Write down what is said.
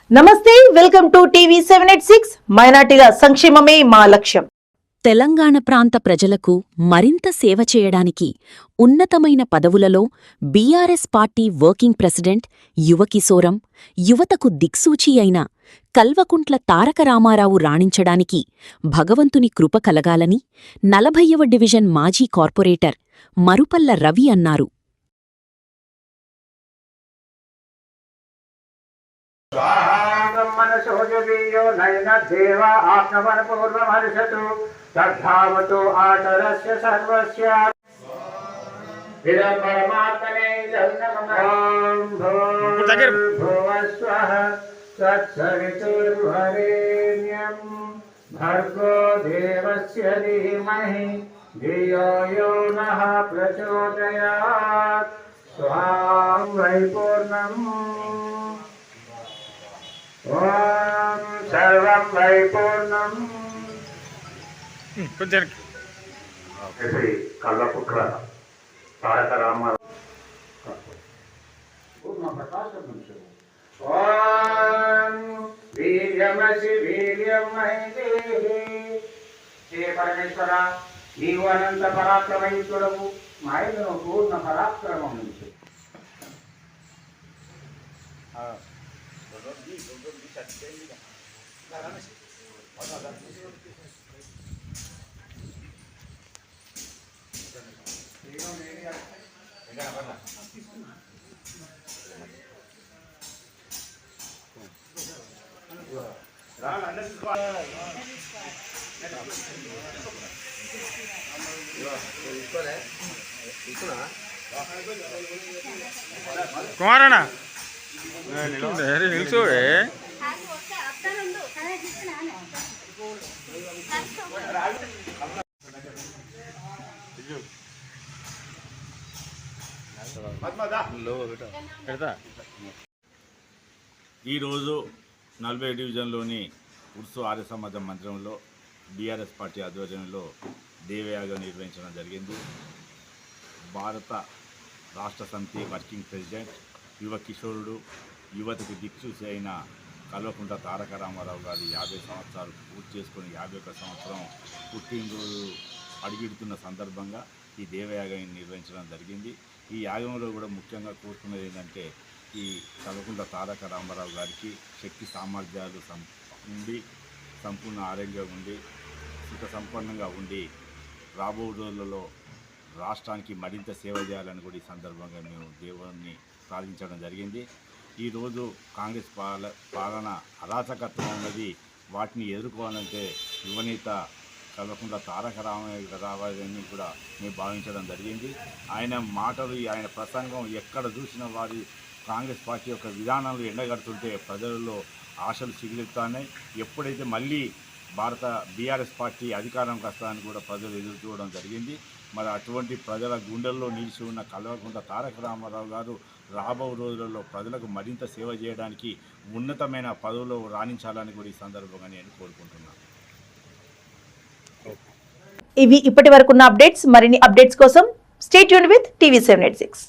నమస్తే, welcome to TV 786. మైనార్టీల సంక్షేమమే మా లక్ష్యం. తెలంగాణ ప్రాంత ప్రజలకు మరింత సేవ చేయడానికి ఉన్నతమైన పదవులలో బీఆర్ఎస్ పార్టీ వర్కింగ్ ప్రెసిడెంట్ యువకిశోరం, యువతకు దిక్సూచి అయిన కల్వకుంట్ల తారక రామారావు రాణించడానికి భగవంతుని కృప కలగాలని 40వ డివిజన్ మాజీ కార్పొరేటర్ మరుపల్ల రవి అన్నారు. ब्रह्मणशोजवीयो नयन देव आत्मवनपूर्वमर्षतु तद्धावतु आचरस्य सर्वस्य इदं परमात्मने नमः। भूर्भुवस्वः तत्सवितुर्वरेण्यं भर्गो देवस्य धीमहि धियो यो नः प्रचोदयात्। स्वां वै पूर्णम् ఓం సర్వం వైపూర్ణం. శ్రీ కల్వకుంట్ల తారక రామారావు ఓం వీర్యమసి వీర్యమహి. హే పరమేశ్వర, నీవు అనంత పరాక్రమయుతుడవు, మాయను పూర్ణ పరాక్రమం నుంచి కుమారనా నిల్చోవే. ఈరోజు 40 డివిజన్లోని ఉర్సు ఆర్య సమాజ మందిరంలో బీఆర్ఎస్ పార్టీ ఆధ్వర్యంలో దేవయాగం నిర్వహించడం జరిగింది. భారత రాష్ట్ర సమితి వర్కింగ్ ప్రెసిడెంట్ యువ కిషోరుడు, యువతకు దిక్సూచి అయిన కల్వకుంట్ల తారక రామారావు గారి 50 సంవత్సరాలు పూర్తి చేసుకుని 51వ సంవత్సరం పుట్టినరోజు అడుగిడుతున్న సందర్భంగా ఈ దేవయాగాన్ని నిర్వహించడం జరిగింది. ఈ యాగంలో కూడా ముఖ్యంగా కోరుకున్నది ఏంటంటే, ఈ కల్వకుంట్ల తారక రామారావు గారికి శక్తి సామర్థ్యాలు ఉండి, సంపూర్ణ ఆరోగ్యంగా ఉండి, సుఖ సంపన్నంగా ఉండి, రాబో రోజులలో రాష్ట్రానికి మరింత సేవ చేయాలని కూడా ఈ సందర్భంగా మేము దేవుణ్ణి ప్రార్థించడం జరిగింది. ఈరోజు కాంగ్రెస్ పాలన అరాచకత్వం ఉన్నది. వాటిని ఎదుర్కోవాలంటే యువనేత కల్వకుంట్ల తారక రామారావుని కూడా మేము భావించడం జరిగింది. ఆయన మాటలు, ఆయన ప్రసంగం ఎక్కడ చూసిన వారి కాంగ్రెస్ పార్టీ యొక్క విధానాలు ఎండగడుతుంటే ప్రజలలో ఆశలు చిగురుతున్నాయి. ఎప్పుడైతే మళ్ళీ బీఆర్ఎస్ పార్టీ అధికారంకి వస్తారని కూడా ప్రజలు ఎదురు చూడడం జరిగింది. మరి అటువంటి ప్రజల గుండెల్లో నిలిచి ఉన్న కల్వకుంట్ల తారక రామారావు గారు రాబో రోజులలో ప్రజలకు మరింత సేవ చేయడానికి ఉన్నతమైన పదవుల్లో రాణించాలని కూడా ఈ సందర్భంగా నేను కోరుకుంటున్నాను. ఇవి ఇప్పటి వరకున్న అప్డేట్స్. మరిన్ని అప్డేట్స్ కోసం స్టే ట్యూన్డ్ విత్ టీవీ 786.